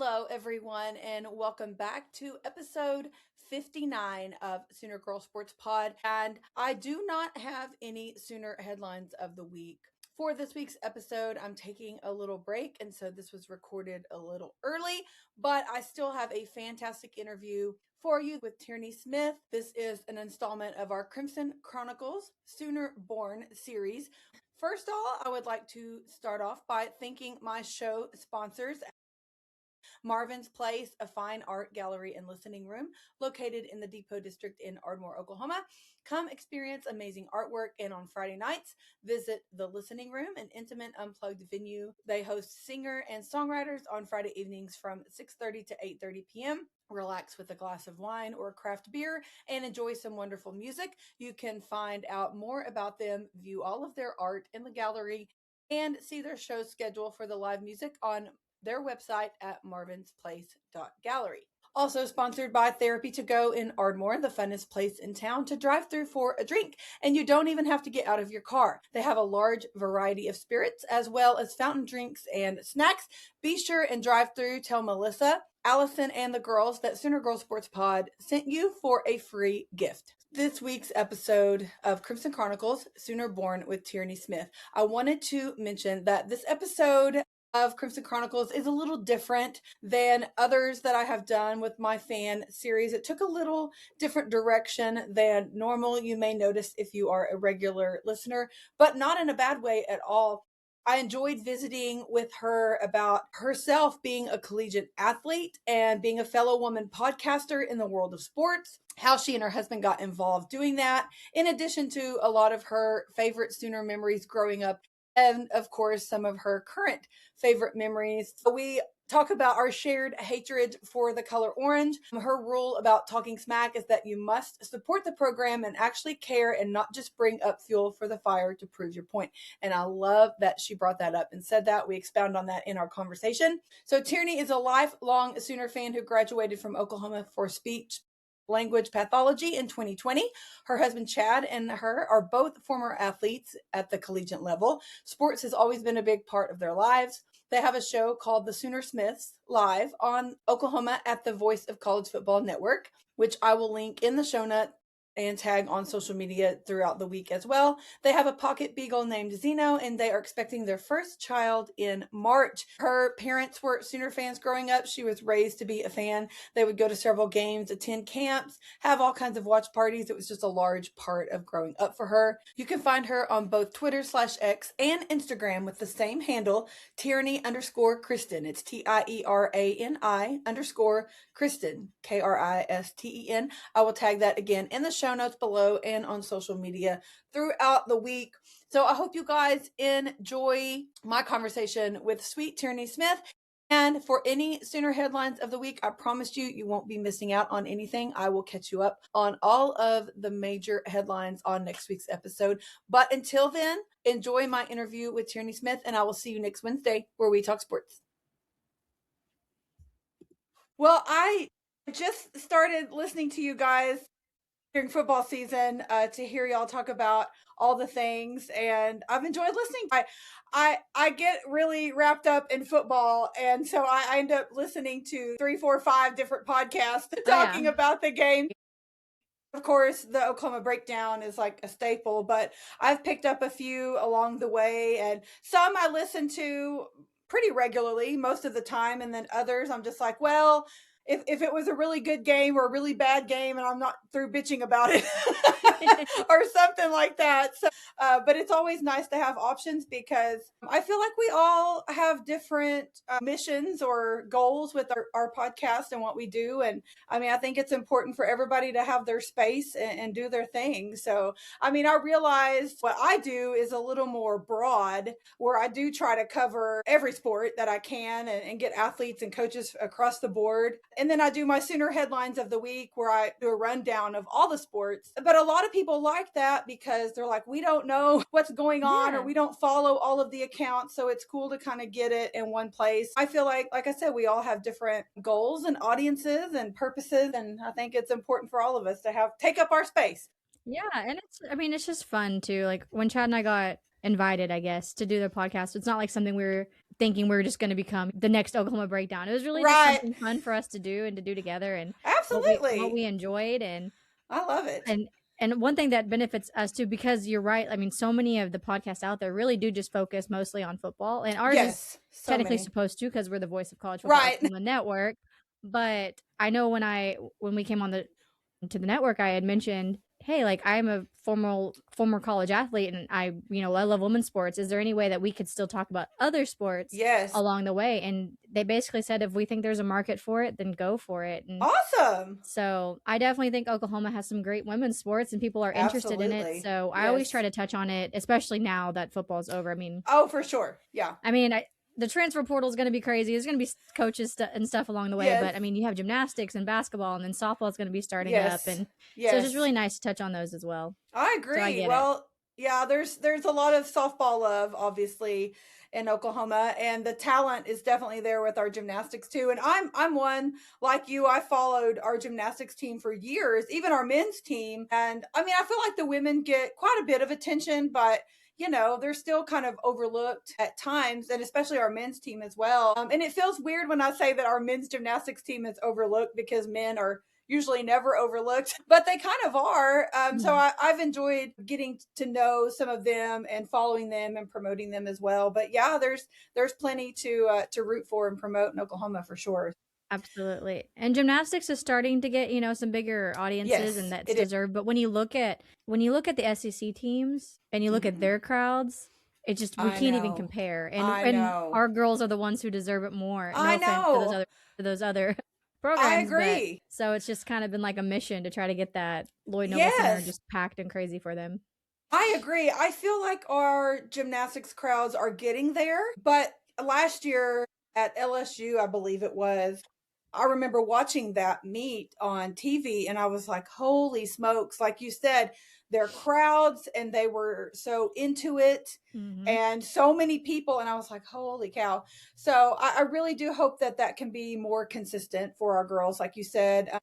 Hello, everyone, and welcome back to episode 59 of Sooner Girl Sports Pod. And I do not have any Sooner headlines of the week. For this week's episode, I'm taking a little break, and so this was recorded a little early, but I still have a fantastic interview for you with Tierani Smith. This is an installment of our Crimson Chronicles Sooner Born series. First of all, I would like to start off by thanking my show sponsors, Marvin's Place, a fine art gallery and listening room located in the Depot District in Ardmore, Oklahoma. Come experience amazing artwork, and on Friday nights, visit the Listening Room, an intimate, unplugged venue. They host singer and songwriters on Friday evenings from 6:30 to 8:30 p.m. Relax with a glass of wine or craft beer and enjoy some wonderful music. You can find out more about them, view all of their art in the gallery, and see their show schedule for the live music on their website at marvinsplace.gallery. Also sponsored by Therapy to Go in Ardmore, the funnest place in town to drive through for a drink, and you don't even have to get out of your car. They have a large variety of spirits as well as fountain drinks and snacks. Be sure and drive through. Tell Melissa, Allison, and the girls that Sooner Girl Sports Pod sent you for a free gift. This week's episode of Crimson Chronicles, Sooner Born with Tierani Smith. I wanted to mention that this episode of Crimson Chronicles is a little different than others that I have done with my fan series. It took a little different direction than normal. You may notice if you are a regular listener, but not in a bad way at all. I enjoyed visiting with her about herself being a collegiate athlete and being a fellow woman podcaster in the world of sports, how she and her husband got involved doing that, in addition to a lot of her favorite Sooner memories growing up, and of course, some of her current favorite memories. So we talk about our shared hatred for the color orange. Her rule about talking smack is that you must support the program and actually care and not just bring up fuel for the fire to prove your point. And I love that she brought that up and said that. We expound on that in our conversation. So Tierani is a lifelong Sooner fan who graduated from Oklahoma for speech language pathology in 2020. Her husband Chad and her are both former athletes at the collegiate level. Sports has always been a big part of their lives. They have a show called The Sooner Smiths live on Oklahoma at the Voice of College Football Network, which I will link in the show notes and tag on social media throughout the week as well. They have a pocket beagle named Zeno, and they are expecting their first child in March. Her parents were Sooner fans growing up. She was raised to be a fan. They would go to several games, attend camps, have all kinds of watch parties. It was just a large part of growing up for her. You can find her on both Twitter/X and Instagram with the same handle, Tierani_Kristen. It's TIERANI_Kristen, KRISTEN. I will tag that again in the show notes below and on social media throughout the week. So I hope you guys enjoy my conversation with sweet Tierani Smith. And for any Sooner headlines of the week, I promise you won't be missing out on anything. I will catch you up on all of the major headlines on next week's episode. But until then, enjoy my interview with Tierani Smith, and I will see you next Wednesday where we talk sports. Well, I just started listening to you guys during football season to hear y'all talk about all the things, and I've enjoyed listening. I get really wrapped up in football, and so I end up listening to 3, 4, 5 different podcasts talking about the game. Of course, the Oklahoma breakdown is like a staple, but I've picked up a few along the way, and some I listen to pretty regularly most of the time, and then others I'm just like, well, if it was a really good game or a really bad game and I'm not through bitching about it or something like that. So, but it's always nice to have options because I feel like we all have different missions or goals with our podcast and what we do. And I mean, I think it's important for everybody to have their space and do their thing. So, I mean, I realized what I do is a little more broad, where I do try to cover every sport that I can and get athletes and coaches across the board. And then I do my Sooner headlines of the week where I do a rundown of all the sports. But a lot of people like that because they're like, we don't know what's going on or we don't follow all of the accounts. So it's cool to kind of get it in one place. I feel like I said, we all have different goals and audiences and purposes. And I think it's important for all of us to take up our space. Yeah. And it's just fun too. Like when Chad and I got invited, I guess, to do the podcast, it's not like something we were thinking we were just going to become the next Oklahoma Breakdown. It was really just something fun for us to do together, and what we enjoyed. And I love it. And one thing that benefits us too, because you're right. I mean, so many of the podcasts out there really do just focus mostly on football, and ours is technically supposed to, because we're the voice of college football on the network. But I know when we came on to the network, I had mentioned, hey, like, I'm a former college athlete, and I love women's sports. Is there any way that we could still talk about other sports along the way? And they basically said, if we think there's a market for it, then go for it. And awesome. So I definitely think Oklahoma has some great women's sports, and people are interested in it. So I always try to touch on it, especially now that football's over. I mean, oh, for sure. Yeah. I mean, the transfer portal is going to be crazy. There's going to be coaches and stuff along the way. But I mean, you have gymnastics and basketball, and then softball is going to be starting up. And so it's just really nice to touch on those as well. I agree. So there's a lot of softball love, obviously, in Oklahoma, and the talent is definitely there with our gymnastics too. And I'm one like you. I followed our gymnastics team for years, even our men's team. And I mean, I feel like the women get quite a bit of attention, but they're still kind of overlooked at times, and especially our men's team as well. And it feels weird when I say that our men's gymnastics team is overlooked, because men are usually never overlooked, but they kind of are. So I've enjoyed getting to know some of them and following them and promoting them as well. But yeah, there's plenty to root for and promote in Oklahoma for sure. Absolutely. And gymnastics is starting to get, some bigger audiences, and that's deserved. But when you look at the SEC teams and you look at their crowds, it just, we can't even compare. And our girls are the ones who deserve it more. No offense to those other programs. I agree. So it's just kind of been like a mission to try to get that Lloyd Noble Center just packed and crazy for them. I agree. I feel like our gymnastics crowds are getting there. But last year at LSU, I believe it was, I remember watching that meet on TV, and I was like, holy smokes. Like you said, their crowds, and they were so into it, and so many people. And I was like, holy cow. So I really do hope that can be more consistent for our girls. Like you said,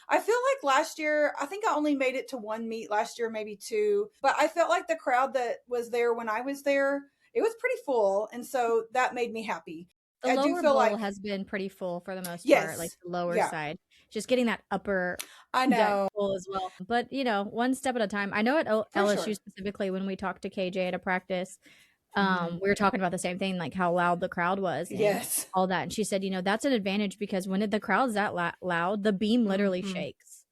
I feel like last year, I think I only made it to one meet last year, maybe two, but I felt like the crowd that was there when I was there, it was pretty full. And so that made me happy. The lower bowl has been pretty full for the most part, like the lower side. Just getting that upper full as well. But, one step at a time. I know at LSU specifically, when we talked to KJ at a practice, we were talking about the same thing, like how loud the crowd was. And all that. And she said, that's an advantage, because when the crowd's that loud, the beam literally shakes.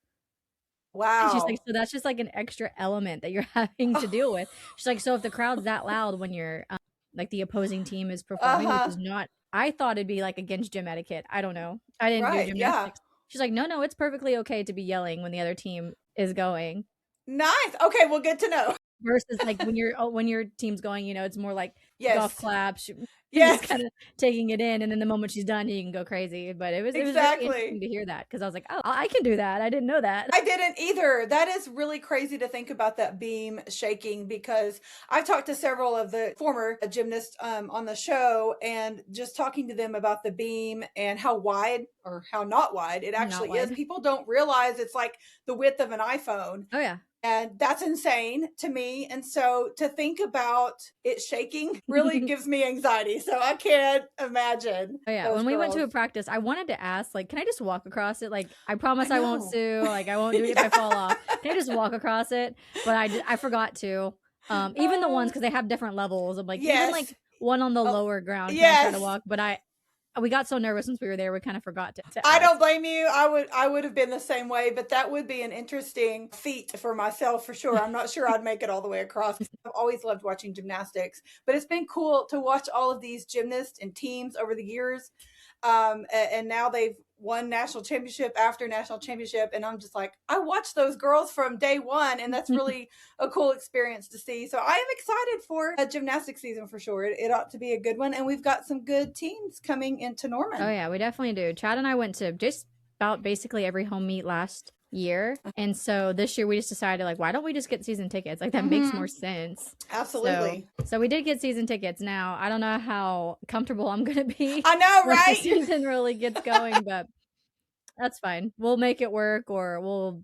Wow. And she's like, so that's just like an extra element that you're having to deal with. She's like, so if the crowd's that loud when you're like the opposing team is performing, which is not, I thought it'd be like against gym etiquette. I don't know. I didn't do gymnastics. She's like, no, it's perfectly okay to be yelling when the other team is going. Nice. Okay, well, good to know. Versus like when your team's going, it's more like golf claps. Just kind of taking it in, and then the moment she's done, you can go crazy. But it was really interesting to hear that, because I was like, oh, I can do that. I didn't know that. I didn't either. That is really crazy to think about, that beam shaking, because I've talked to several of the former gymnasts on the show, and just talking to them about the beam and how wide or how not wide it actually is. People don't realize it's like the width of an iPhone. Oh yeah. And that's insane to me. And so to think about it shaking really gives me anxiety. So I can't imagine. Oh, yeah. When we went to a practice, I wanted to ask, like, can I just walk across it? Like, I promise I won't sue. Like, I won't do it if I fall off. Can I just walk across it? But I forgot to. Even the ones, because they have different levels. I'm like, even like one on the lower ground. Can I try to walk? But we got so nervous once we were there, we kind of forgot to ask. I don't blame you. I would have been the same way, but that would be an interesting feat for myself for sure. I'm not sure I'd make it all the way across. I've always loved watching gymnastics, but it's been cool to watch all of these gymnasts and teams over the years. And now they've won national championship after national championship. And I'm just like, I watched those girls from day one, and that's really a cool experience to see. So I am excited for a gymnastics season for sure. It ought to be a good one. And we've got some good teams coming into Norman. Oh yeah, we definitely do. Chad and I went to just about basically every home meet last year, and so this year we just decided, like, why don't we just get season tickets? Like, that makes more sense. Absolutely. So we did get season tickets. Now I don't know how comfortable I'm gonna be. I know, right? The season really gets going, but that's fine. We'll make it work, or we'll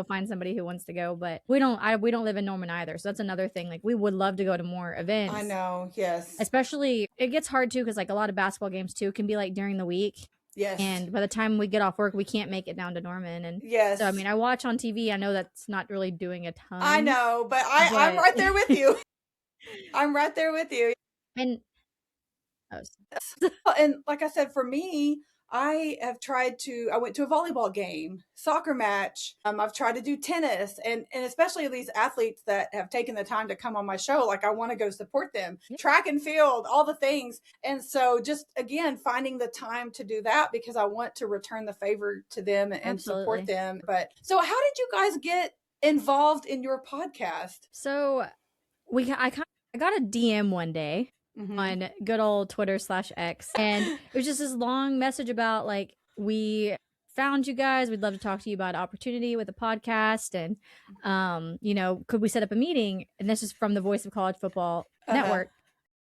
find somebody who wants to go, but we don't live in Norman either. So that's another thing. Like we would love to go to more events. I know. Yes. Especially it gets hard too. Cause like a lot of basketball games too can be like during the week. Yes. And by the time we get off work, we can't make it down to Norman. And yes. So, I mean, I watch on TV. I know that's not really doing a ton. I know, but I'm right there with you. I'm right there with you. And like I said, for me, I went to a volleyball game, soccer match. I've tried to do tennis and especially these athletes that have taken the time to come on my show. Like I want to go support them, track and field, all the things. And so just again, finding the time to do that because I want to return the favor to them and support them. But so how did you guys get involved in your podcast? So I got a DM one day. Mm-hmm. On good old Twitter/X. And it was just this long message about like, we found you guys. We'd love to talk to you about opportunity with the podcast. And, could we set up a meeting? And this is from the Voice of College Football Network.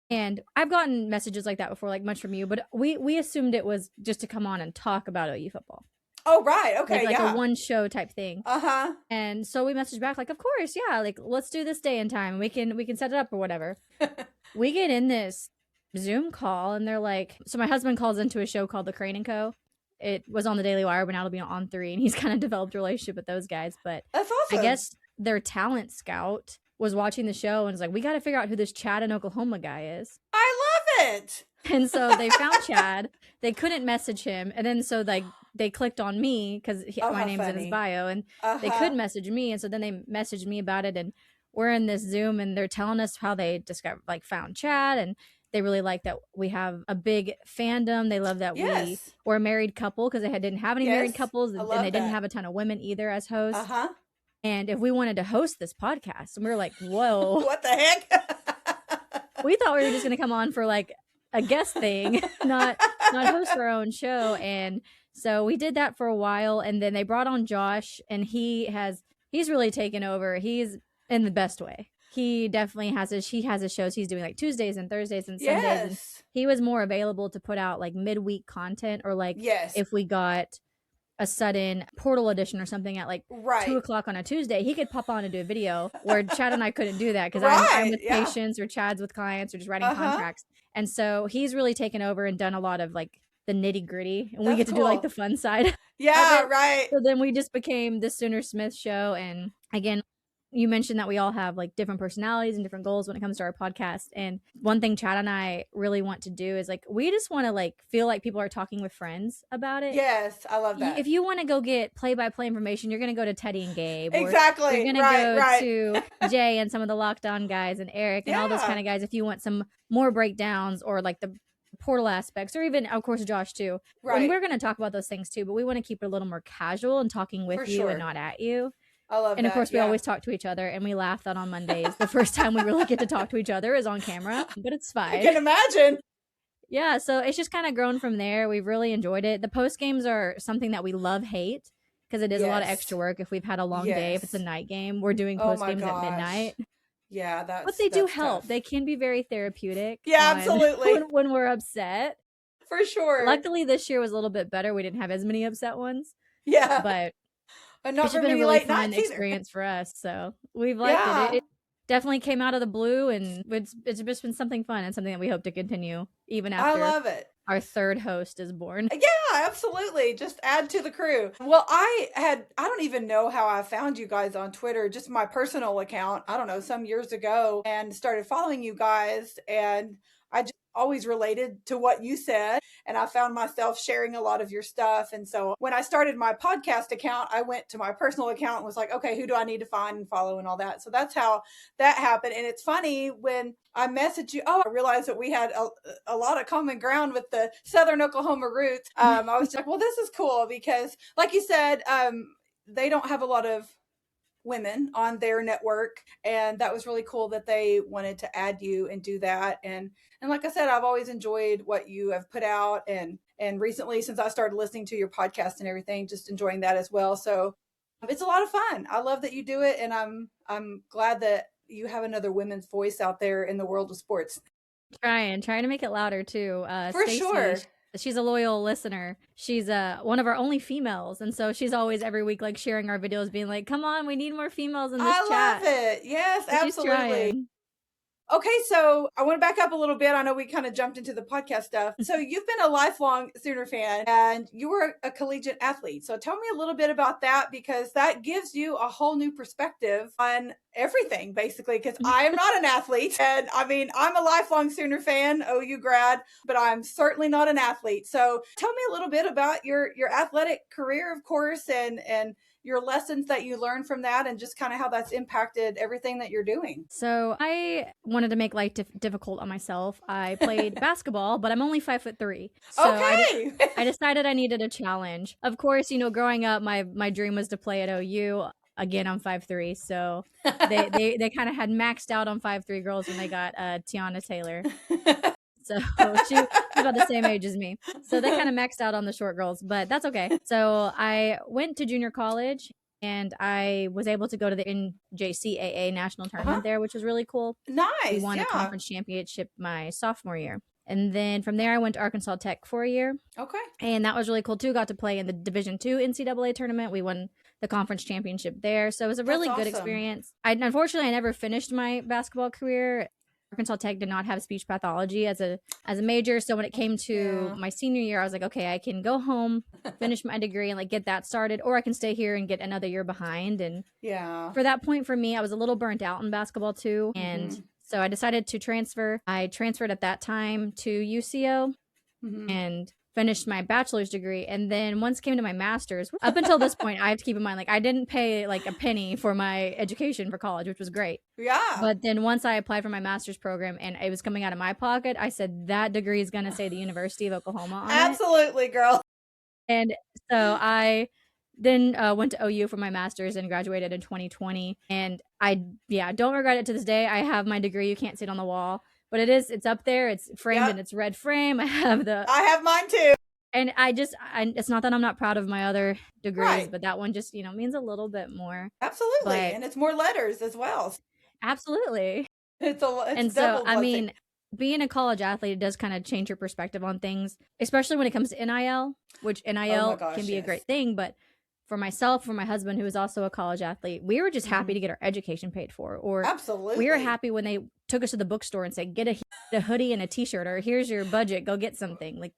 And I've gotten messages like that before, like much from you, but we assumed it was just to come on and talk about OU football. Oh, right. Okay. Like a one show type thing. Uh-huh. And so we messaged back like, of course. Yeah. Like, let's do this day and time. We can set it up or whatever. We get in this Zoom call and they're like, so my husband calls into a show called The Crane & Co. It was on the Daily Wire, but now it'll be on 3, and he's kind of developed a relationship with those guys. But that's awesome. I guess their talent scout was watching the show and was like, we got to figure out who this Chad in Oklahoma guy is. I love it. And so they found Chad. They couldn't message him. And then so like they clicked on me because my name's in his bio, and they could message me. And so then they messaged me about it, and we're in this Zoom and they're telling us how they found Chad, and they really like that we have a big fandom. They love that we were a married couple because they didn't have any married couples, and they didn't have a ton of women either as hosts. And if we wanted to host this podcast, and we were like, whoa, what the heck? We thought we were just going to come on for like a guest thing, not host our own show. And so we did that for a while, and then they brought on Josh, and he's really taken over. He's in the best way. He definitely has his shows he's doing like Tuesdays and Thursdays and Sundays. Yes. And he was more available to put out like midweek content, or like if we got a sudden portal edition or something at like 2:00 on a Tuesday, he could pop on and do a video, where Chad and I couldn't do that because I'm with patients, or Chad's with clients, or just writing contracts. And so he's really taken over and done a lot of like the nitty gritty, and we get to do like the fun side. Yeah, right. So then we just became the Sooner Smith show. And again, you mentioned that we all have like different personalities and different goals when it comes to our podcast. And one thing Chad and I really want to do is like, we just want to like feel like people are talking with friends about it. Yes, I love that. If you want to go get play-by-play information, you're going to go to Teddy and Gabe. Exactly. You're going to go to Jay and some of the Locked On guys and Eric and all those kind of guys. If you want some more breakdowns or like the portal aspects, or even of course Josh too. And we're going to talk about those things too, but we want to keep it a little more casual and talking with you and not at you. I love and of course we always talk to each other, and we laugh that on Mondays the first time we really get to talk to each other is on camera, but it's fine. I can imagine. Yeah, so it's just kind of grown from there. We've really enjoyed it. The post games are something that we hate because it is a lot of extra work. If we've had a long day, if it's a night game, we're doing post games at midnight. Yeah, but they do help. Tough. They can be very therapeutic. Yeah, absolutely. When we're upset, for sure. Luckily, this year was a little bit better. We didn't have as many upset ones. Yeah, but it's been a really fun experience for us. So we've liked it. It definitely came out of the blue, and it's just been something fun and something that we hope to continue even after. I love it. Our third host is born. Yeah, absolutely. Just add to the crew. Well, I don't even know how I found you guys on Twitter, just my personal account, I don't know, some years ago, and started following you guys. And I just always related to what you said. And I found myself sharing a lot of your stuff. And so when I started my podcast account, I went to my personal account and was like, okay, who do I need to find and follow and all that? So that's how that happened. And it's funny when I messaged you, I realized that we had a lot of common ground with the Southern Oklahoma roots. I was like, well, this is cool because like you said, they don't have a lot of women on their network, and that was really cool that they wanted to add you and do that. And like I said, I've always enjoyed what you have put out, and recently since I started listening to your podcast and everything, just enjoying that as well. So it's a lot of fun. I love that you do it, and I'm glad that you have another women's voice out there in the world of sports. Trying to make it louder too. For Stacey, sure. She's a loyal listener. She's one of our only females. And so she's always every week like sharing our videos being like, come on, we need more females in this chat. I love it. Yes, absolutely. Okay, so I want to back up a little bit. I know we kind of jumped into the podcast stuff. So you've been a lifelong Sooner fan and you were a collegiate athlete. So tell me a little bit about that, because that gives you a whole new perspective on everything, basically, because I am not an athlete. And I mean, I'm a lifelong Sooner fan, OU grad, but I'm certainly not an athlete. So tell me a little bit about your athletic career, of course, and your lessons that you learned from that, and just kind of how that's impacted everything that you're doing. So I wanted to make life difficult on myself. I played basketball, but I'm only 5'3". So okay. I decided I needed a challenge. Of course, you know, growing up, my dream was to play at OU. Again, I'm 5'3", so they kind of had maxed out on 5'3" girls when they got Tiana Taylor. So she was about the same age as me. So they kind of maxed out on the short girls, but that's okay. So I went to junior college and I was able to go to the NJCAA national tournament there, which was really cool. Nice. We won a conference championship my sophomore year. And then from there, I went to Arkansas Tech for a year. Okay. And that was really cool too. Got to play in the Division II NCAA tournament. We won the conference championship there. So it was a really good experience. Unfortunately, I never finished my basketball career. Arkansas Tech did not have speech pathology as a major. So when it came to my senior year, I was like, okay, I can go home, finish my degree and like get that started, or I can stay here and get another year behind. And for that point for me, I was a little burnt out in basketball too. And so I decided to transfer. I transferred at that time to UCO and finished my bachelor's degree. And then once it came to my master's, up until this point, I have to keep in mind, like I didn't pay like a penny for my education for college, which was great. Yeah. But then once I applied for my master's program and it was coming out of my pocket, I said, that degree is going to say the University of Oklahoma on Absolutely, girl. And so I then went to OU for my master's and graduated in 2020. And I don't regret it to this day. I have my degree. You can't see it on the wall. But it's up there. It's framed in its red frame. I have mine too. And it's not that I'm not proud of my other degrees, but that one just, means a little bit more. Absolutely. And it's more letters as well. Absolutely. It's so, I mean, being a college athlete, it does kind of change your perspective on things, especially when it comes to NIL, which NIL can be a great thing. But for myself, for my husband, who is also a college athlete, we were just happy to get our education paid for. Or we were happy when they took us to the bookstore and said, get a hoodie and a t-shirt, or here's your budget, go get something. Like,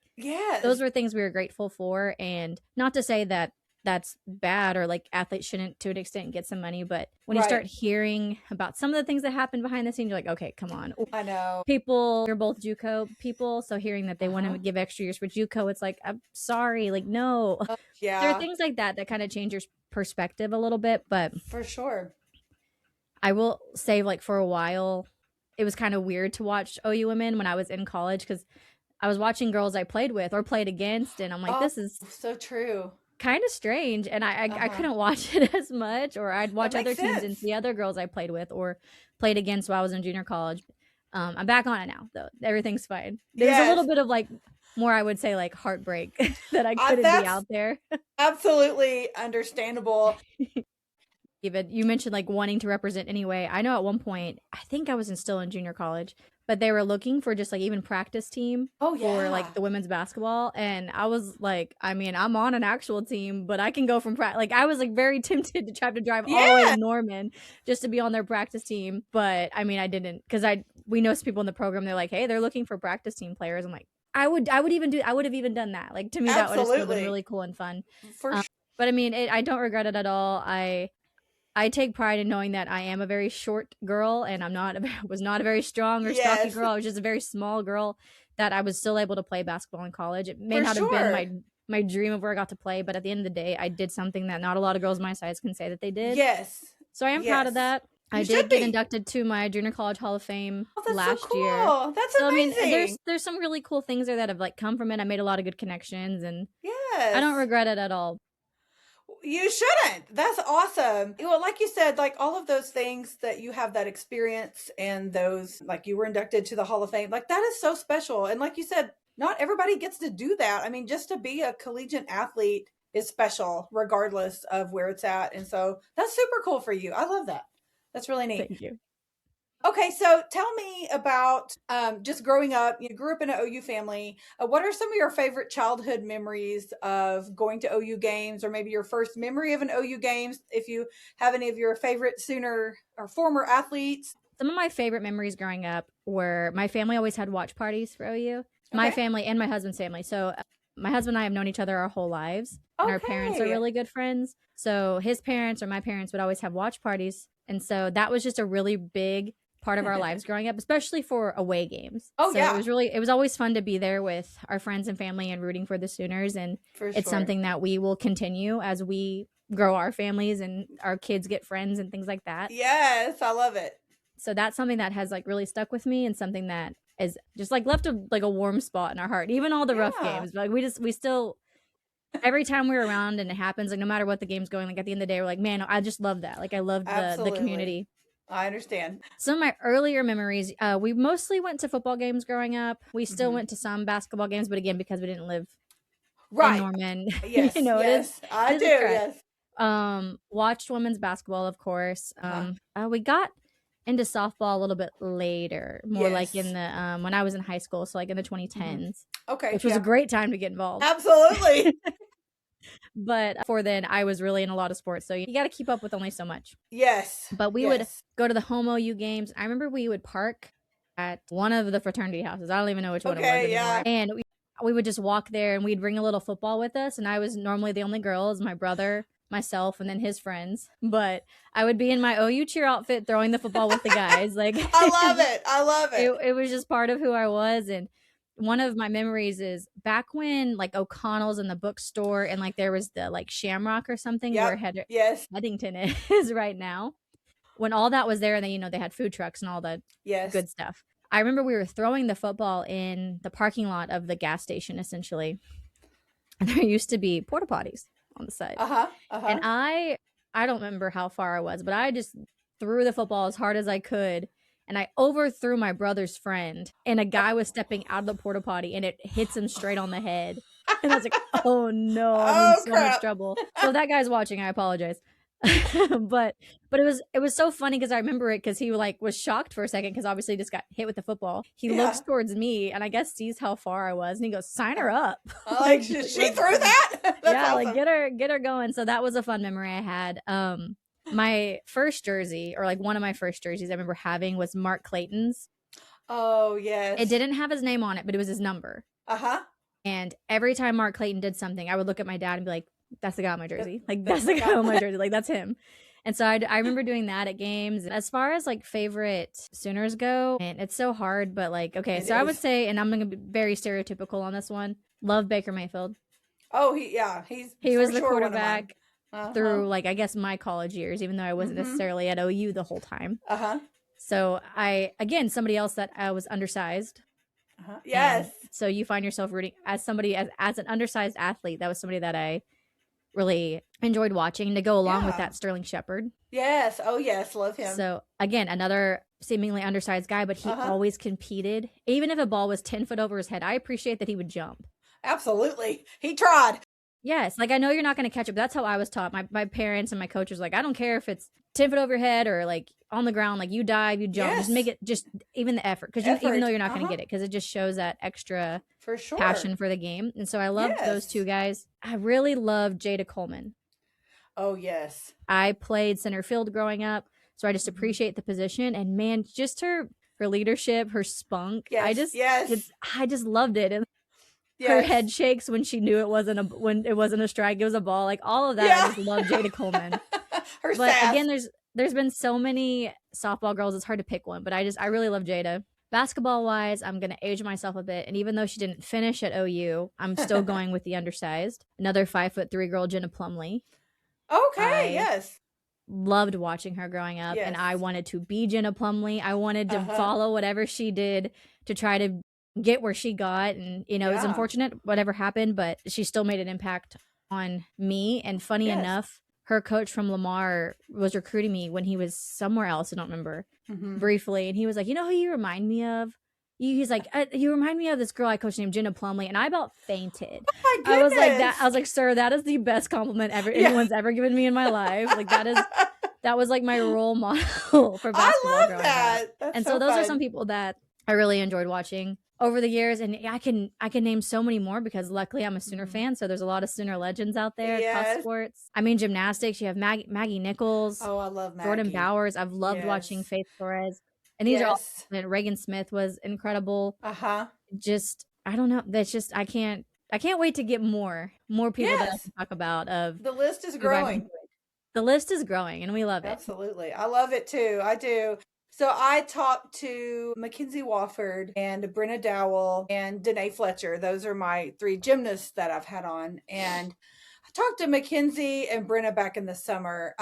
those were things we were grateful for. And not to say that that's bad or like athletes shouldn't to an extent get some money, but when you start hearing about some of the things that happen behind the scenes, you're like, okay, come on. I know people are both JUCO people, so hearing that they want to give extra years for JUCO, it's like, I'm sorry, like no. There are things like that kind of change your perspective a little bit, but for sure, I will say, like, for a while it was kind of weird to watch OU women when I was in college, because I was watching girls I played with or played against, and I'm like, this is so true, kind of strange. And I couldn't watch it as much, or I'd watch other teams and see other girls I played with or played against while I was in junior college. I'm back on it now, though. Everything's fine. There's a little bit of like more, I would say, like heartbreak that I couldn't be out there. Absolutely understandable. Even you mentioned like wanting to represent anyway. I know at one point, I think I was still in junior college, but they were looking for just like even practice team for like the women's basketball. And I was like, I mean, I'm on an actual team, but I can go from like I was like very tempted to try to drive all the way to Norman just to be on their practice team. But I mean, I didn't, because we know some people in the program, they're like, hey, they're looking for practice team players. I'm like, I would have even done that. Like, to me, that would have still been really cool and fun. For sure. But I mean, I don't regret it at all. I take pride in knowing that I am a very short girl, and was not a very strong or stocky girl. I was just a very small girl that I was still able to play basketball in college. It may not have been my dream of where I got to play, but at the end of the day, I did something that not a lot of girls my size can say that they did. Yes. So I am proud of that. I did get inducted to my Junior College Hall of Fame last year. That's amazing. I mean, there's some really cool things there that have like come from it. I made a lot of good connections, and I don't regret it at all. You shouldn't. That's awesome. Well, like you said, like all of those things that you have that experience, and those, like, you were inducted to the Hall of Fame, like that is so special. And like you said, not everybody gets to do that. I mean, just to be a collegiate athlete is special regardless of where it's at. And so that's super cool for you. I love that. That's really neat. Thank you. Okay, so tell me about just growing up. You grew up in an OU family. What are some of your favorite childhood memories of going to OU games, or maybe your first memory of an OU games? If you have any of your favorite Sooner or former athletes. Some of my favorite memories growing up were my family always had watch parties for OU. Okay. My family and my husband's family. So my husband and I have known each other our whole lives. And our parents are really good friends. So his parents or my parents would always have watch parties. And so that was just a really big part of our lives growing up, especially for away games. So it was always fun to be there with our friends and family and rooting for the Sooners. And it's something that we will continue as we grow our families and our kids get friends and things like that. Yes, I love it. So that's something that has like really stuck with me and something that is just like left a warm spot in our heart, even all the rough games. But we still, every time we're around and it happens, like no matter what the game's going, like at the end of the day, we're like, man, I just love that. Like I love the community. I understand. Some of my earlier memories, we mostly went to football games growing up. We still went to some basketball games, but again, because we didn't live in Norman. Yes, I do. Yes. Watched women's basketball, of course. We got into softball a little bit later, more like in the when I was in high school, so like in the 2010s. Okay, which was a great time to get involved. Absolutely. But before then, I was really in a lot of sports, so you got to keep up with only so much. Yes. But we would go to the home OU games. I remember we would park at one of the fraternity houses. I don't even know which one it was anymore. And we would just walk there, and we'd bring a little football with us. And I was normally the only girl, as my brother, myself, and then his friends. But I would be in my OU cheer outfit throwing the football with the guys. Like I love it. It was just part of who I was. And one of my memories is back when like O'Connell's in the bookstore and like there was the like Shamrock or something where Headington is right now. When all that was there, and then they had food trucks and all that good stuff. I remember we were throwing the football in the parking lot of the gas station essentially. And there used to be porta potties on the side. And I don't remember how far I was, but I just threw the football as hard as I could. And I overthrew my brother's friend, and a guy was stepping out of the porta potty, and it hits him straight on the head. And I was like, oh no, I'm in so much trouble. So if that guy's watching, I apologize. but it was so funny because I remember it because he like was shocked for a second because obviously he just got hit with the football. He looks towards me and I guess sees how far I was, and he goes, "Sign her up." Like she threw that? That's awesome. Like get her going. So that was a fun memory I had. My first jersey, or like one of my first jerseys I remember having, was Mark Clayton's. Oh, yes. It didn't have his name on it, but it was his number. And every time Mark Clayton did something, I would look at my dad and be like, that's the guy on my jersey. Like, that's the guy on my jersey. Like, that's him. And so I remember doing that at games. As far as like favorite Sooners go, and it's so hard, but like, okay, so I would say, and I'm going to be very stereotypical on this one, love Baker Mayfield. Oh, he was the quarterback through like, I guess my college years, even though I wasn't necessarily at OU the whole time. So somebody else that I was undersized. Yes. And so you find yourself rooting as somebody, as an undersized athlete. That was somebody that I really enjoyed watching, to go along with that, Sterling Shepard. Yes. Oh yes. Love him. So again, another seemingly undersized guy, but he always competed. Even if a ball was 10 foot over his head, I appreciate that he would jump. Absolutely. He tried. Yes. Like, I know you're not going to catch up. That's how I was taught. My parents and my coaches were like, I don't care if it's 10 foot over your head or like on the ground, like you dive, you jump, just make it, just even the effort. Because even though you're not going to get it, because it just shows that extra passion for the game. And so I loved those two guys. I really loved Jada Coleman. Oh, yes. I played center field growing up, so I just appreciate the position. And man, just her leadership, her spunk. I just loved it. And her head shakes when she knew it wasn't a strike, it was a ball. Like all of that, I just love Jada Coleman. But sass. Again, there's been so many softball girls, it's hard to pick one. But I really love Jada. Basketball wise, I'm gonna age myself a bit, and even though she didn't finish at OU, I'm still going with the undersized. Another 5'3" girl, Jenna Plumlee. Okay, yes. Loved watching her growing up, and I wanted to be Jenna Plumlee. I wanted to follow whatever she did to try to get where she got, and it was unfortunate whatever happened, but she still made an impact on me. And funny enough, her coach from Lamar was recruiting me when he was somewhere else, I don't remember, briefly, and he was like, you know who you remind me of? He's like, you remind me of this girl I coached named Jenna Plumlee, and I about fainted. Oh my goodness. I was like, sir, that is the best compliment anyone's ever given me in my life. Like, that is That was like my role model for basketball. I love that. And so those are some people that I really enjoyed watching over the years, and I can name so many more because luckily I'm a Sooner fan, so there's a lot of Sooner legends out there. Cross sports. I mean, gymnastics. You have Maggie Nichols. Oh, I love Maggie. Jordan Bowers. I've loved watching Faith Torres, and these are all. And Reagan Smith was incredible. Just I don't know. That's just I can't wait to get more people that I can talk about. Of the list is growing. The list is growing, and we love it. Absolutely, I love it too. I do. So I talked to Mackenzie Wofford and Brenna Dowell and Danae Fletcher. Those are my 3 gymnasts that I've had on. And I talked to Mackenzie and Brenna back in the summer.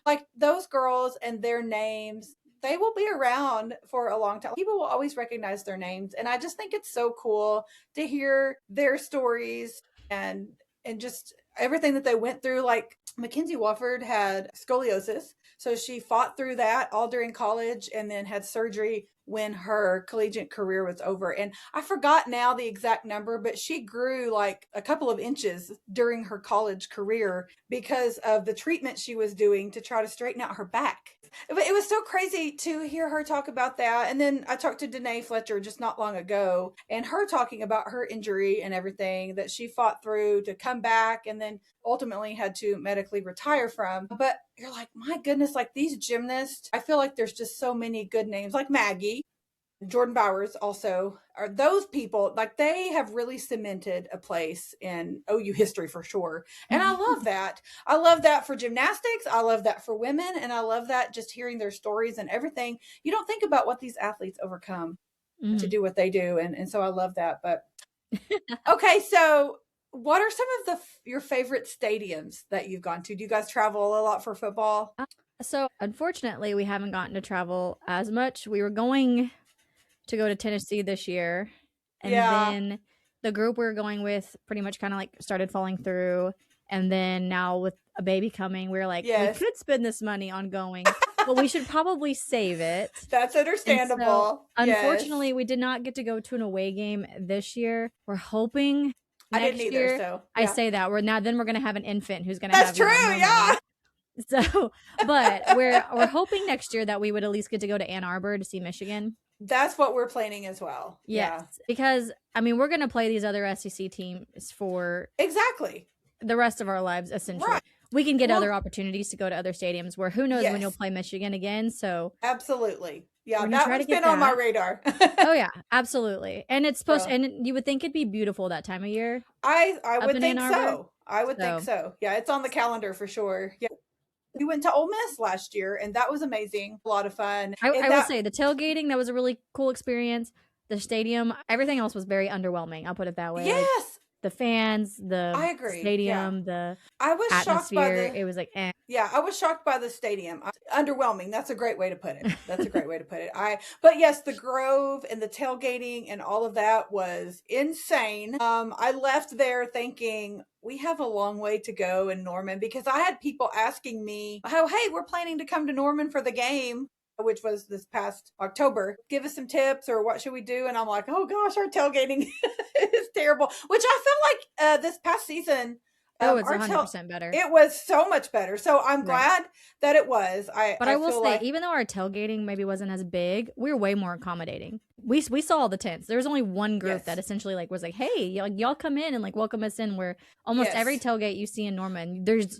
Like those girls and their names, they will be around for a long time. People will always recognize their names. And I just think it's so cool to hear their stories and just everything that they went through. Like Mackenzie Wofford had scoliosis. So she fought through that all during college and then had surgery when her collegiate career was over. And I forgot now the exact number, but she grew like a couple of inches during her college career because of the treatment she was doing to try to straighten out her back. But it was so crazy to hear her talk about that. And then I talked to Danae Fletcher just not long ago, and her talking about her injury and everything that she fought through to come back and then ultimately had to medically retire from. But you're like, my goodness, like these gymnasts, I feel like there's just so many good names, like Maggie. Jordan Bowers also are those people, like they have really cemented a place in OU history for sure. And I love that. I love that for gymnastics. I love that for women. And I love that just hearing their stories and everything. You don't think about what these athletes overcome to do what they do. And so I love that. But okay, so what are some of your favorite stadiums that you've gone to? Do you guys travel a lot for football? So unfortunately, we haven't gotten to travel as much. We were going to go to Tennessee this year, and then the group we were going with pretty much kind of like started falling through, and then now with a baby coming, we're like, we could spend this money on going, but we should probably save it. That's understandable. So, unfortunately, we did not get to go to an away game this year. We're hoping next year. So I say that we're going to have an infant who's going to have. That's true. So, but we're hoping next year that we would at least get to go to Ann Arbor to see Michigan. That's what we're planning as well. Yes. Because, I mean, we're going to play these other SEC teams for the rest of our lives, essentially. Right. We can get other opportunities to go to other stadiums where who knows when you'll play Michigan again. So absolutely. Yeah, that's been on my radar. Oh, yeah, absolutely. And it's supposed and you would think it'd be beautiful that time of year. I would think so. I would think so. Yeah, it's on the calendar for sure. Yeah. We went to Ole Miss last year, and that was amazing. A lot of fun. I will say the tailgating, that was a really cool experience. The stadium, everything else was very underwhelming. I'll put it that way. Yes. Like, the fans, I agree. Stadium, the I was atmosphere. It was like, Yeah, I was shocked by the stadium. Underwhelming. That's a great way to put it. But yes, the Grove and the tailgating and all of that was insane. I left there thinking we have a long way to go in Norman, because I had people asking me, oh, hey, we're planning to come to Norman for the game, which was this past October. Give us some tips, or what should we do? And I'm like, oh gosh, our tailgating is terrible, which I feel like this past season, it's 100% better. It was so much better. So I'm glad that it was. But I will say, like, even though our tailgating maybe wasn't as big, we were way more accommodating. We saw all the tents. There was only one group that essentially like was like, hey, y'all come in and like welcome us in. Where almost every tailgate you see in Norman, there's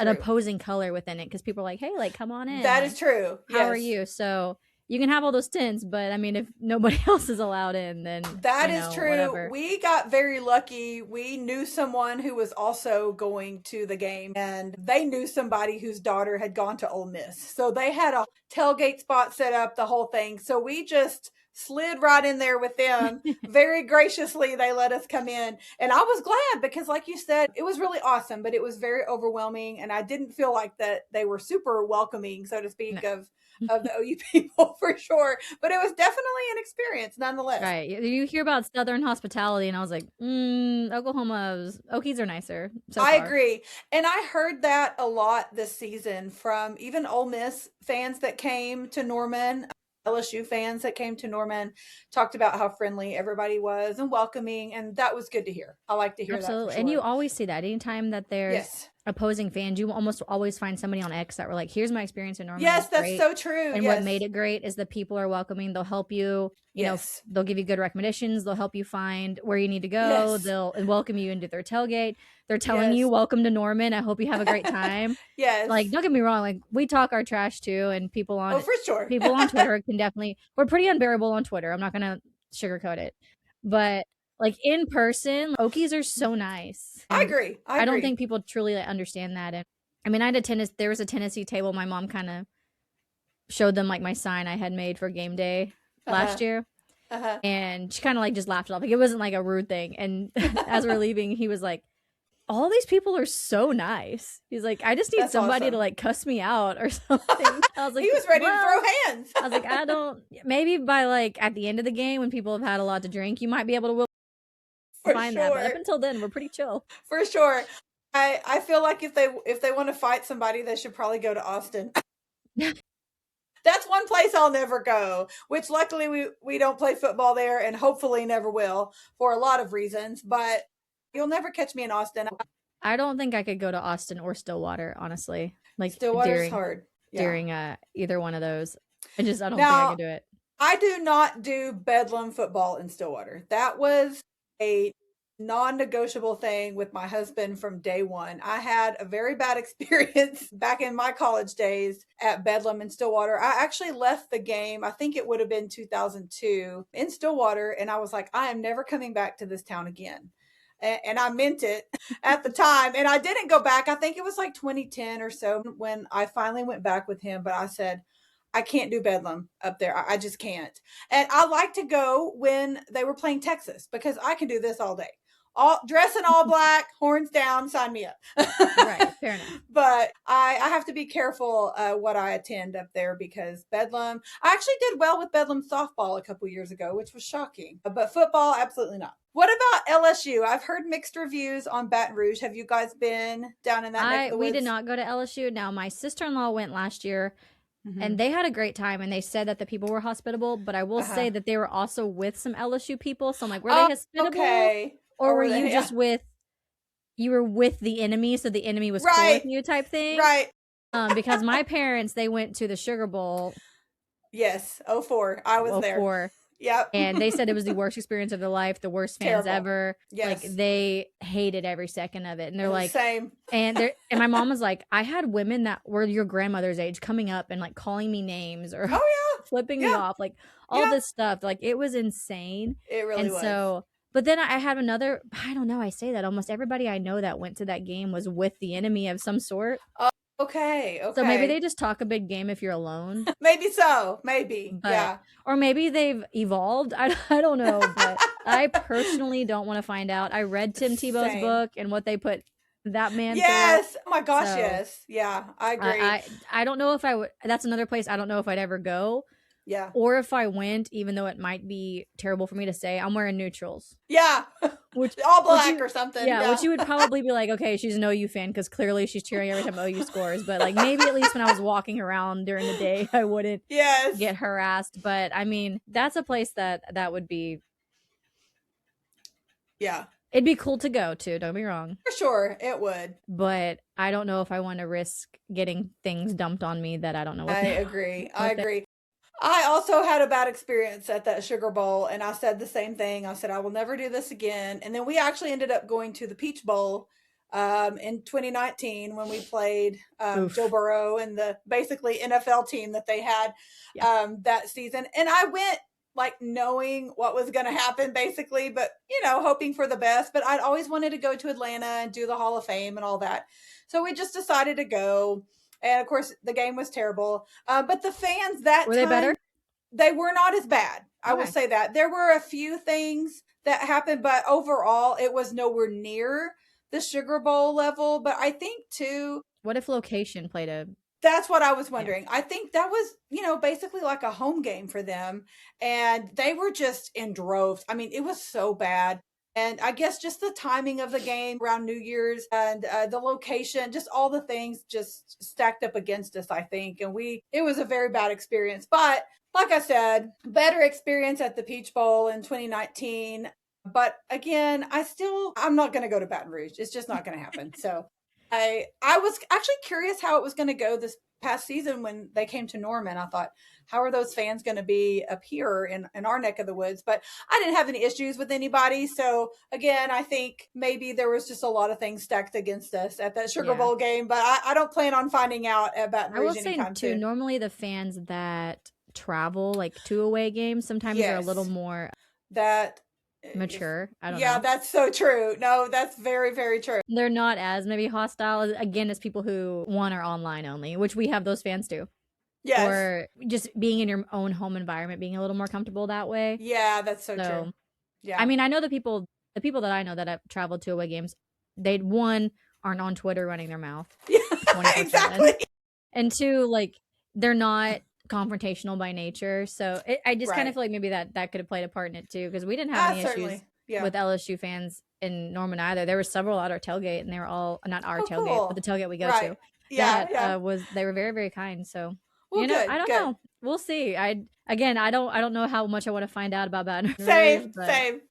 an opposing color within it, because people are like, hey, like come on in. That is true. How are you? So you can have all those tents, but I mean, if nobody else is allowed in, then that is true. Whatever. We got very lucky. We knew someone who was also going to the game, and they knew somebody whose daughter had gone to Ole Miss. So they had a tailgate spot set up, the whole thing. So we just slid right in there with them. Very graciously, they let us come in. And I was glad, because like you said, it was really awesome, but it was very overwhelming. And I didn't feel like that they were super welcoming, so to speak, of the OU people for sure. But it was definitely an experience nonetheless. Right. You hear about Southern hospitality, and I was like, Oklahoma's Okies are nicer. I agree. And I heard that a lot this season from even Ole Miss fans that came to Norman. LSU fans that came to Norman talked about how friendly everybody was and welcoming, and that was good to hear. I like to hear that. Absolutely. And you always see that anytime that there's opposing fans, you almost always find somebody on X that were like, here's my experience in Norman. Yes, that's so true. And what made it great is the people are welcoming. They'll help you, you know, they'll give you good recommendations. They'll help you find where you need to go. They'll welcome you into their tailgate. They're telling you, welcome to Norman. I hope you have a great time. Like, don't get me wrong. Like, we talk our trash too, and people on people on Twitter can definitely, we're pretty unbearable on Twitter. I'm not going to sugarcoat it, but like in person, Okies are so nice. I agree. I don't think people truly understand that. And I mean, there was a Tennessee table. My mom kind of showed them like my sign I had made for game day last year. And she kind of like just laughed it off. Like, it wasn't like a rude thing. And as we're leaving, he was like, all these people are so nice. He's like, I just need somebody to like cuss me out or something. I was like, he was ready to throw hands. I was like, maybe by like at the end of the game when people have had a lot to drink, you might be able to find that. But up until then, we're pretty chill. For sure. I feel like if they want to fight somebody, they should probably go to Austin. That's one place I'll never go, which luckily we don't play football there and hopefully never will for a lot of reasons, but you'll never catch me in Austin. I don't think I could go to Austin or Stillwater, honestly. Like Stillwater's hard. During either one of those. I don't think I could do it. I do not do Bedlam football in Stillwater. That was a non-negotiable thing with my husband from day one. I had a very bad experience back in my college days at Bedlam in Stillwater. I actually left the game, I think it would have been 2002, in Stillwater, and I was like, I am never coming back to this town again. And I meant it at the time. And I didn't go back. I think it was like 2010 or so when I finally went back with him. But I said, I can't do Bedlam up there. I just can't. And I like to go when they were playing Texas because I can do this all day. Dress in all black, horns down, sign me up. Right, fair enough. But I have to be careful what I attend up there because Bedlam, I actually did well with Bedlam softball a couple years ago, which was shocking. But football, absolutely not. What about LSU? I've heard mixed reviews on Baton Rouge. Have you guys been down in that neck of the woods? We did not go to LSU. Now, my sister-in-law went last year. And they had a great time, and they said that the people were hospitable, but I will say that they were also with some LSU people. So I'm like, were they hospitable? Okay. Or were you just with the enemy, so the enemy was cool with you type thing? Right. Because my parents, they went to the Sugar Bowl. Yes, 04. I was there. Yep. And they said it was the worst experience of their life, the worst fans ever. Yes. Like, they hated every second of it. And they're like, same. And my mom was like, I had women that were your grandmother's age coming up and like calling me names or flipping me off, like all this stuff. Like, it was insane. It really was. So, but then I had another, I don't know, I say that almost everybody I know that went to that game was with the enemy of some sort. Okay. So maybe they just talk a big game if you're alone. Maybe so. Maybe. But, or maybe they've evolved. I don't know. But I personally don't want to find out. I read Tim Tebow's book and what they put that man through. Yes. Oh my gosh, yes. Yeah, I agree. I don't know if I would. That's another place I don't know if I'd ever go. Yeah. Or if I went, even though it might be terrible for me to say, I'm wearing neutrals. Yeah. All black or something. Yeah, which you would probably be like, okay, she's an OU fan because clearly she's cheering every time OU scores. But like maybe at least when I was walking around during the day, I wouldn't get harassed. But I mean, that's a place that would be. Yeah. It'd be cool to go to, don't be wrong. For sure, it would. But I don't know if I want to risk getting things dumped on me that I don't know what I agree. I also had a bad experience at that Sugar Bowl, and I said the same thing. I said, I will never do this again. And then we actually ended up going to the Peach Bowl in 2019 when we played Joe Burrow and the basically NFL team that they had that season. And I went like knowing what was going to happen basically, but hoping for the best. But I'd always wanted to go to Atlanta and do the Hall of Fame and all that. So we just decided to go. And of course, the game was terrible. But the fans were they better? They were not as bad. I will say that. There were a few things that happened, but overall, it was nowhere near the Sugar Bowl level. But I think too. What if location played a? That's what I was wondering. I think that was, basically like a home game for them. And they were just in droves. I mean, it was so bad. And I guess just the timing of the game around New Year's and the location, just all the things just stacked up against us, I think. And it was a very bad experience. But like I said, better experience at the Peach Bowl in 2019. But again, I'm not going to go to Baton Rouge. It's just not going to happen. So I was actually curious how it was going to go this past season when they came to Norman. I thought, how are those fans going to be up here in our neck of the woods? But I didn't have any issues with anybody. So again, I think maybe there was just a lot of things stacked against us at that Sugar Bowl game. But I don't plan on finding out about Baton Rouge anytime soon. I will say too, normally the fans that travel like to away games sometimes are a little more mature. I don't know. Yeah, that's so true. No, that's very, very true. They're not as maybe hostile again as people who are online only, which we have those fans too. Yes. Or just being in your own home environment, being a little more comfortable that way. Yeah, that's so true. Yeah. I mean, I know the people that I know that have traveled to away games, they aren't on Twitter running their mouth. Yeah, exactly. And two, like they're not confrontational by nature. So I just kind of feel like maybe that could have played a part in it too, because we didn't have any issues with LSU fans in Norman either. There were several at our tailgate, and they were all not our tailgate, but the tailgate we go to. Yeah, they were very, very kind. So. Well, I don't know. We'll see. I don't know how much I want to find out about Baton Rouge. Same.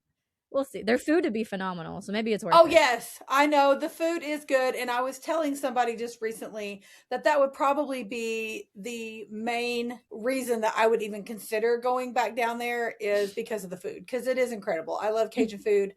We'll see. Their food would be phenomenal, so maybe it's worth it. Oh, yes. I know. The food is good, and I was telling somebody just recently that would probably be the main reason that I would even consider going back down there is because of the food, because it is incredible. I love Cajun food.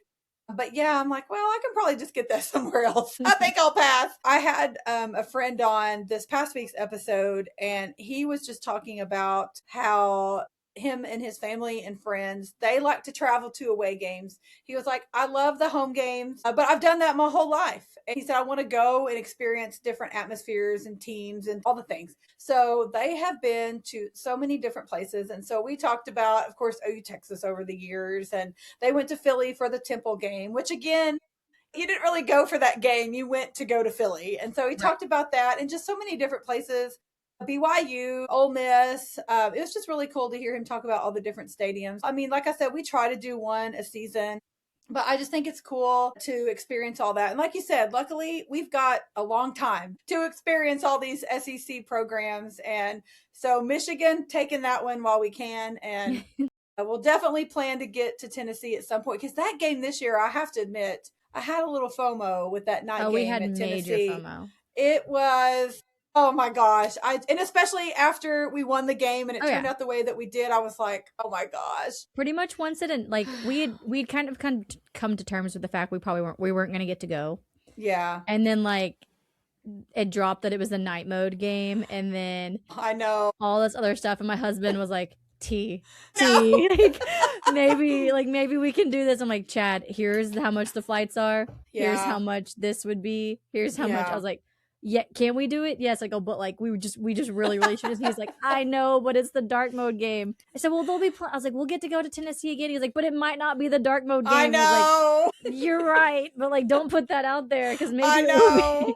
But yeah, I'm like, well, I can probably just get that somewhere else. I think I'll pass. I had a friend on this past week's episode, and he was just talking about how him and his family and friends, they like to travel to away games. He was like, I love the home games, but I've done that my whole life. And he said, I want to go and experience different atmospheres and teams and all the things. So they have been to so many different places. And so we talked about, of course, OU Texas over the years, and they went to Philly for the Temple game, which again, you didn't really go for that game. You went to go to Philly. And so he talked about that and just so many different places. BYU, Ole Miss. It was just really cool to hear him talk about all the different stadiums. I mean, like I said, we try to do one a season, but I just think it's cool to experience all that. And like you said, luckily we've got a long time to experience all these SEC programs. And so Michigan, taking that one while we can. And we'll definitely plan to get to Tennessee at some point, because that game this year, I have to admit, I had a little FOMO with that night game we had at Tennessee. Major FOMO. It was... Oh my gosh. And especially after we won the game and it turned out the way that we did, I was like, oh my gosh. Pretty much once it, like we'd kind of come to terms with the fact we weren't going to get to go. Yeah. And then like it dropped that it was the night mode game, and then I know all this other stuff, and my husband was like, like maybe we can do this. I'm like, Chad, here's how much the flights are. Here's how much this would be. Here's how much. I was like, yeah, can we do it? Yes. I go, but like we just really should. He's like, I know, but it's the dark mode game. I said, well, they'll be. I was like, we'll get to go to Tennessee again. He's like, but it might not be the dark mode game. I know. Like, you're right, but like, don't put that out there because maybe I know.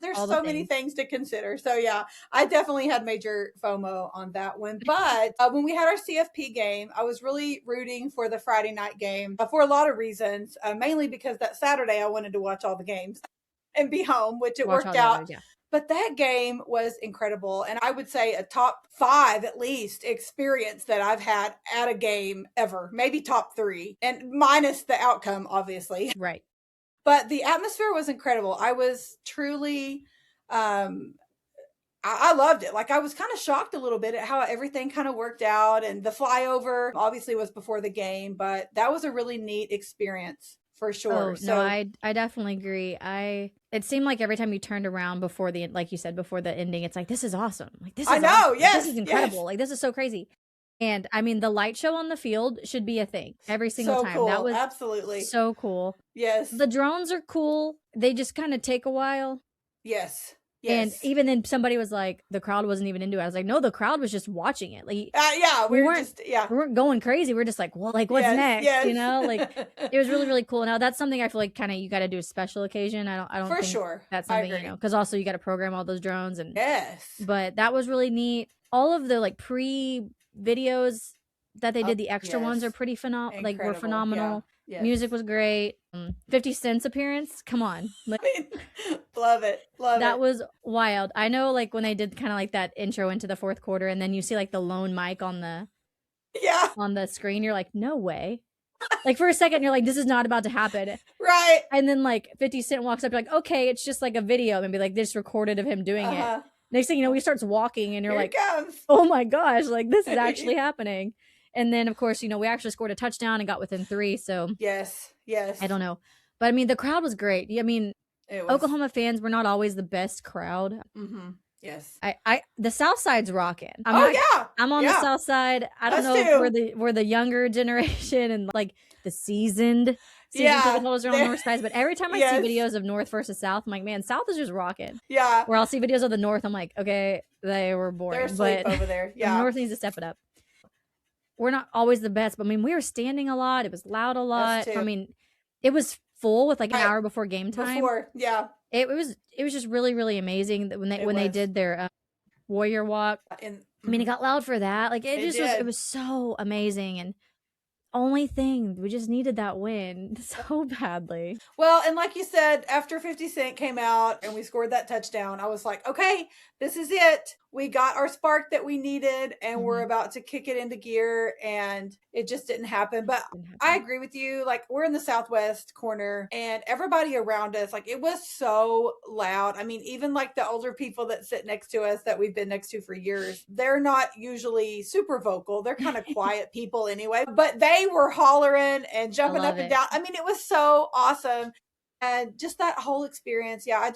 There's so many things to consider. So yeah, I definitely had major FOMO on that one. But when we had our CFP game, I was really rooting for the Friday night game for a lot of reasons. Mainly because that Saturday I wanted to watch all the games and be home, which it worked out. Others, But that game was incredible. And I would say a top 5, at least, experience that I've had at a game ever. Maybe top 3. And minus the outcome, obviously. Right. But the atmosphere was incredible. I was truly... I loved it. Like, I was kind of shocked a little bit at how everything kind of worked out. And the flyover obviously was before the game. But that was a really neat experience. For sure. No, I definitely agree. It seemed like every time you turned around before the, like you said, before the ending, it's like, this is awesome. Like, this is awesome. Yes. This is incredible. Yes. Like, this is so crazy. And I mean, the light show on the field should be a thing every single time. Cool. That was absolutely so cool. Yes. The drones are cool. They just kind of take a while. Yes. And even then somebody was like, the crowd wasn't even into it. I was like, no, the crowd was just watching it. Like, we weren't going crazy. We're just like, well, like, what's next? Yes. You know, like, it was really, really cool. Now that's something I feel like kind of, you got to do a special occasion. I don't for think sure. That's something, you know, because also you got to program all those drones and yes, but that was really neat. All of the like pre-videos that they did, the extra ones are pretty phenomenal. Like, were phenomenal. Yes. Music was great. 50 Cent's appearance. Come on. Like, love it. That was wild. I know, like, when they did kind of like that intro into the fourth quarter, and then you see like the lone mic on the screen, you're like, no way. Like for a second, you're like, this is not about to happen. Right. And then like 50 Cent walks up, you're like, okay, it's just like a video. Maybe like this recorded of him doing it. Next thing you know, he starts walking and you're Here like, comes. oh my gosh, like this is actually happening. And then of course, you know, we actually scored a touchdown and got within 3. So yes. I don't know. But I mean, the crowd was great. I mean, Oklahoma fans were not always the best crowd. Mm-hmm. Yes. The South Side's rocking. I'm on the South Side. I don't know if we're the younger generation and like the seasoned ticket holders are on the North Side. But every time I see videos of North versus South, I'm like, man, South is just rocking. Yeah. Where I'll see videos of the North, I'm like, okay, they were boring. They're asleep over there. Yeah. The North needs to step it up. We're not always the best, but I mean, we were standing a lot. It was loud a lot. I mean, it was full with like an hour before game time. It was just really, really amazing that when they did their warrior walk. I mean, it got loud for that. Like it was so amazing. And only thing, we just needed that win so badly. Well, and like you said, after 50 Cent came out and we scored that touchdown, I was like, okay, this is it. We got our spark that we needed and we're about to kick it into gear, and it just didn't happen. But I agree with you. Like, we're in the southwest corner and everybody around us, like, it was so loud. I mean, even like the older people that sit next to us that we've been next to for years, they're not usually super vocal. They're kind of quiet people anyway, but they were hollering and jumping up and down. I mean, it was so awesome. And just that whole experience. Yeah,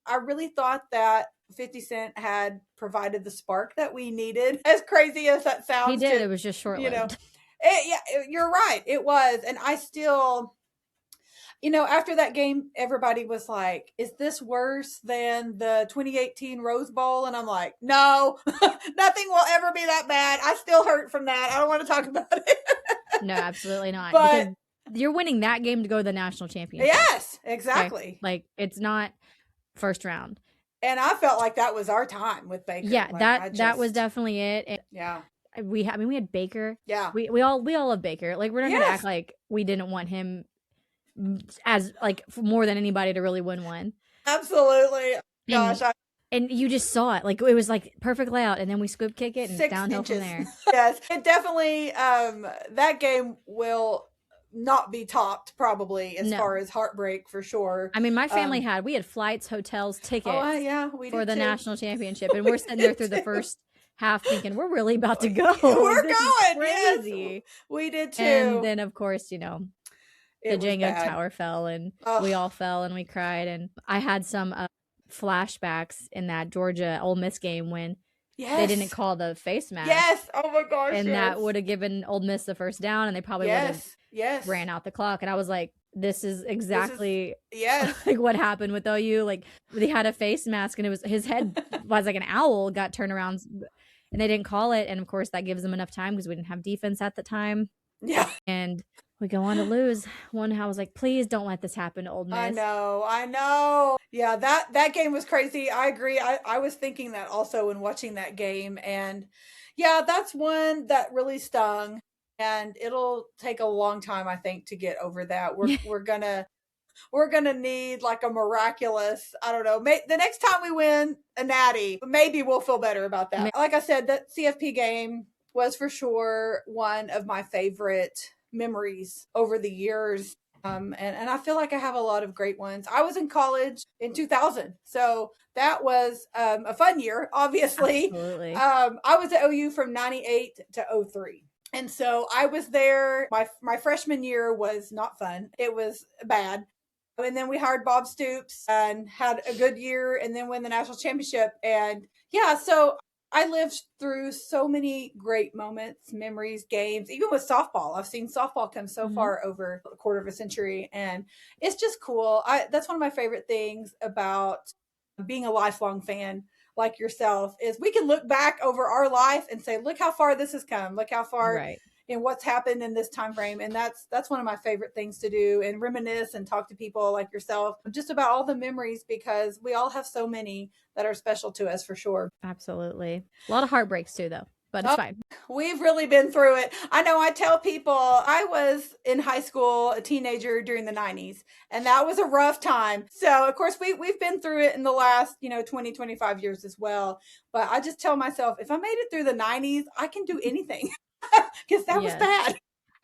I really thought that 50 Cent had provided the spark that we needed. As crazy as that sounds. He did. It was just short-lived. You know, you're right. It was. And I still, you know, after that game, everybody was like, is this worse than the 2018 Rose Bowl? And I'm like, no, nothing will ever be that bad. I still hurt from that. I don't want to talk about it. No, absolutely not. But because you're winning that game to go to the national championship. Yes, exactly. Okay? Like, it's not first round. And I felt like that was our time with Baker. Yeah, like, that was definitely it. And yeah. We had Baker. Yeah. We all love Baker. Like, we're not going to act like we didn't want him as like more than anybody to really win one. Absolutely. Gosh. And you just saw it. Like, it was like perfect layout, and then we scoop kick it and downhill from there. Yes. It definitely that game will not be topped probably as far as heartbreak, for sure. I mean, my family we had flights, hotels, tickets for the national championship, and we're sitting there through the first half thinking we're really about to go. We're going. Crazy. Yes, we did too. And then of course, you know, the Jenga tower fell and we all fell and we cried, and I had some flashbacks in that Georgia Ole Miss game when they didn't call the face mask. Yes. Oh my gosh. And that would have given Ole Miss the first down, and they probably would have ran out the clock. And I was like, this is exactly like what happened with OU. Like, they had a face mask and it was his head was like an owl got turned around, and they didn't call it. And of course that gives them enough time because we didn't have defense at the time. Yeah. And we go on to lose. I was like, please don't let this happen to Ole Miss. I know. Yeah, that game was crazy. I agree. I was thinking that also when watching that game. And yeah, that's one that really stung. And it'll take a long time, I think, to get over that. We're gonna need like a miraculous, I don't know, the next time we win a natty, maybe we'll feel better about that. Like I said, that CFP game was for sure one of my favorite memories over the years. And I feel like I have a lot of great ones. I was in college in 2000. So that was a fun year, obviously. Absolutely. I was at OU from 98 to 03. And so I was there. My freshman year was not fun. It was bad. And then we hired Bob Stoops and had a good year and then win the national championship. And yeah, so I lived through so many great moments, memories, games, even with softball. I've seen softball come so far over a quarter of a century, and it's just cool. That's one of my favorite things about being a lifelong fan like yourself is we can look back over our life and say, look how far this has come. Look how far in what's happened in this time frame. And that's one of my favorite things to do, and reminisce and talk to people like yourself just about all the memories, because we all have so many that are special to us, for sure. Absolutely. A lot of heartbreaks too, though. But it's fine. We've really been through it. I know I tell people I was in high school, a teenager during the 90s, and that was a rough time. So, of course, we've been through it in the last, 20, 25 years as well. But I just tell myself, if I made it through the 90s, I can do anything because that was bad.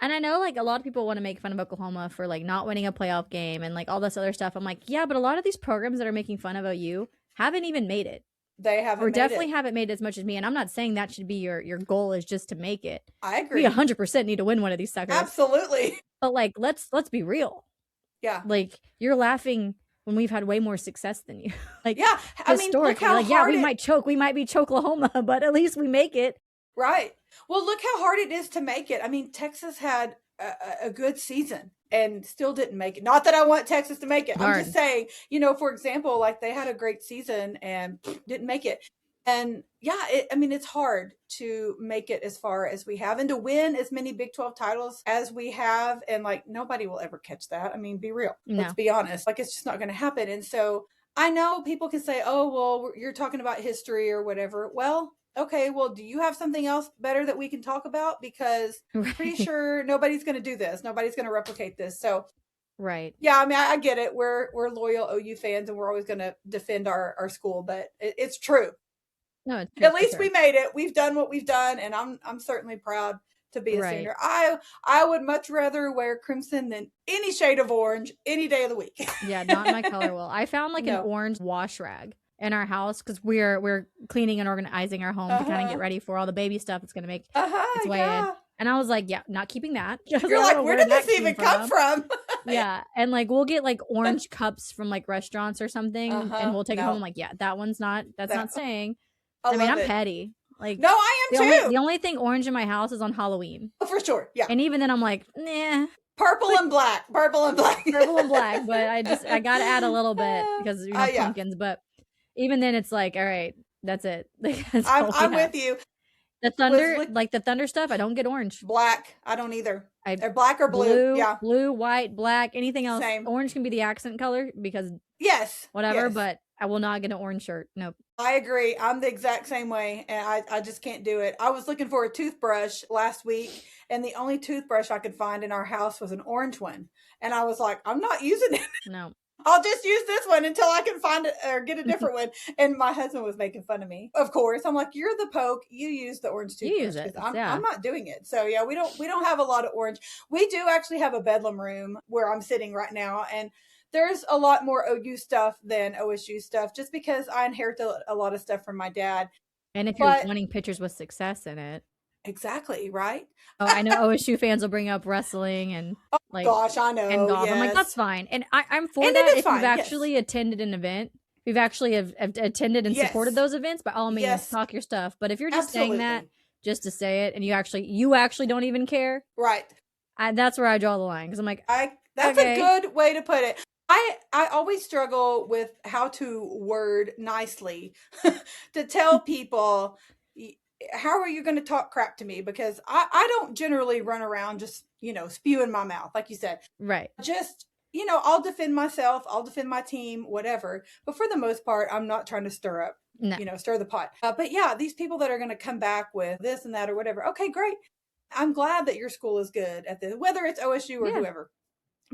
And I know like a lot of people want to make fun of Oklahoma for like not winning a playoff game and like all this other stuff. I'm like, yeah, but a lot of these programs that are making fun of OU haven't even made it. They haven't, or definitely haven't made it as much as me. And I'm not saying that should be your goal is just to make it. I agree. We 100% need to win one of these suckers. Absolutely. But like, let's be real. Yeah. Like you're laughing when we've had way more success than you. Like, yeah, I mean, look how like, yeah, we might choke. We might be Choklahoma, but at least we make it. Right. Well, look how hard it is to make it. I mean, Texas had a good season and still didn't make it. Not that I want Texas to make it. I'm just saying, for example, like they had a great season and didn't make it. And yeah, it's hard to make it as far as we have and to win as many Big 12 titles as we have. And like, nobody will ever catch that. I mean, be real. No. Let's be honest. Like, it's just not going to happen. And so I know people can say, oh, well, you're talking about history or whatever. Well, okay, well, do you have something else better that we can talk about? Because I'm pretty sure nobody's going to do this. Nobody's going to replicate this. So, right. Yeah, I mean, I get it. We're loyal OU fans and we're always going to defend our school, but it's true. No, it's true. At least we made it. We've done what we've done, and I'm certainly proud to be a Sooner. I would much rather wear crimson than any shade of orange any day of the week. Yeah, not my color will. I found like an orange wash rag in our house because we're cleaning and organizing our home to kind of get ready for all the baby stuff that's going to make its way in. And I was like, yeah, not keeping that. You're like, where did this even come from? Yeah. And like, we'll get like orange cups from like restaurants or something and we'll take it home. I'm like, yeah, that's not staying. I mean, I'm petty. Like, no, I am too. The only thing orange in my house is on Halloween. Oh, for sure. Yeah. And even then I'm like, nah. Purple and black. But I got to add a little bit because pumpkins. But even then it's like, all right, that's it. I'm with you. The thunder, like the thunder stuff, I don't get orange. Black, I don't either. They're black or blue. Yeah. Blue, white, black, anything else. Same. Orange can be the accent color because whatever, but I will not get an orange shirt. Nope. I agree. I'm the exact same way, and I just can't do it. I was looking for a toothbrush last week, and the only toothbrush I could find in our house was an orange one. And I was like, I'm not using it. No. I'll just use this one until I can find it or get a different one. And my husband was making fun of me. Of course, I'm like, you're the poke. You use the orange toothbrush. You use it. I'm not doing it. So yeah, we don't have a lot of orange. We do actually have a bedlam room where I'm sitting right now, and there's a lot more OU stuff than OSU stuff, just because I inherited a lot of stuff from my dad. And if you're wanting pictures with success in it. Exactly, right? Oh, I know OSU fans will bring up wrestling and gosh, I know. And golf. Yes. I'm like, that's fine. And I'm for that if you've actually attended an event. We've actually have attended and supported those events, by all means, talk your stuff. But if you're just saying that just to say it and you actually don't even care. Right. That's where I draw the line. Because I'm like, that's a good way to put it. I always struggle with how to word nicely to tell people, how are you going to talk crap to me? Because I don't generally run around just, spewing my mouth, like you said. Right. Just, I'll defend myself. I'll defend my team, whatever. But for the most part, I'm not trying to stir the pot. But yeah, these people that are going to come back with this and that or whatever. Okay, great. I'm glad that your school is good at this, whether it's OSU or whoever.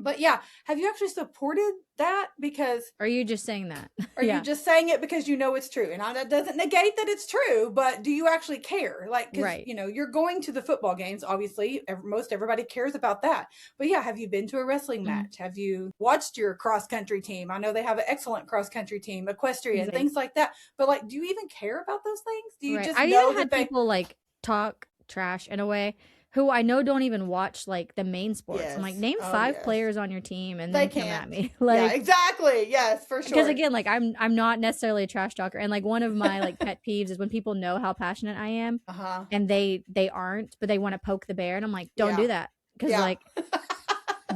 But yeah, have you actually supported that? Because are you just saying that? Are you just saying it because you know it's true? And that doesn't negate that it's true, but do you actually care? Like, cause, you're going to the football games, obviously. Most everybody cares about that. But yeah, have you been to a wrestling match? Have you watched your cross-country team? I know they have an excellent cross-country team, equestrian, things like that. But like, do you even care about those things? Do you just know that people like talk trash in a way who I know don't even watch like the main sports. I'm like, name 5 players on your team and they come at me. Like, yeah, exactly. Yes, for sure. Because again, like I'm not necessarily a trash talker. And like one of my like pet peeves is when people know how passionate I am and they aren't, but they want to poke the bear. And I'm like, don't do that. Because like,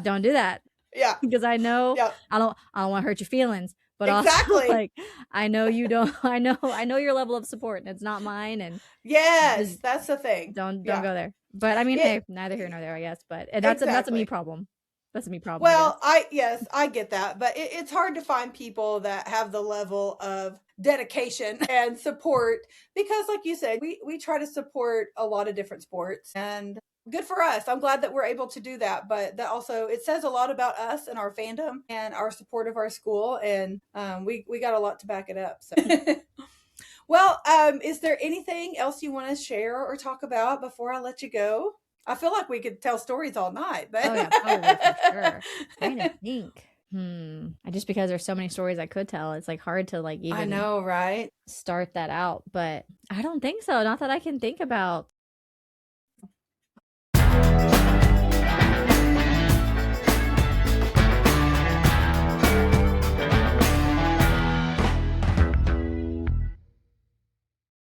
don't do that. Yeah. Because I know I don't want to hurt your feelings. But also, like, I know you don't. I know your level of support, and it's not mine. And yes, that's the thing. Don't go there. But I mean, hey, neither here nor there, I guess. But that's a me problem. That's a me problem. Well, I get that, but it's hard to find people that have the level of dedication and support because, like you said, we try to support a lot of different sports and. Good for us. I'm glad that we're able to do that. But that also, it says a lot about us and our fandom and our support of our school. And we got a lot to back it up. So, well, is there anything else you want to share or talk about before I let you go? I feel like we could tell stories all night. But oh yeah, probably for sure. I'm trying to think. Just because there's so many stories I could tell, it's like hard to like even I know, right? start that out. But I don't think so. Not that I can think about.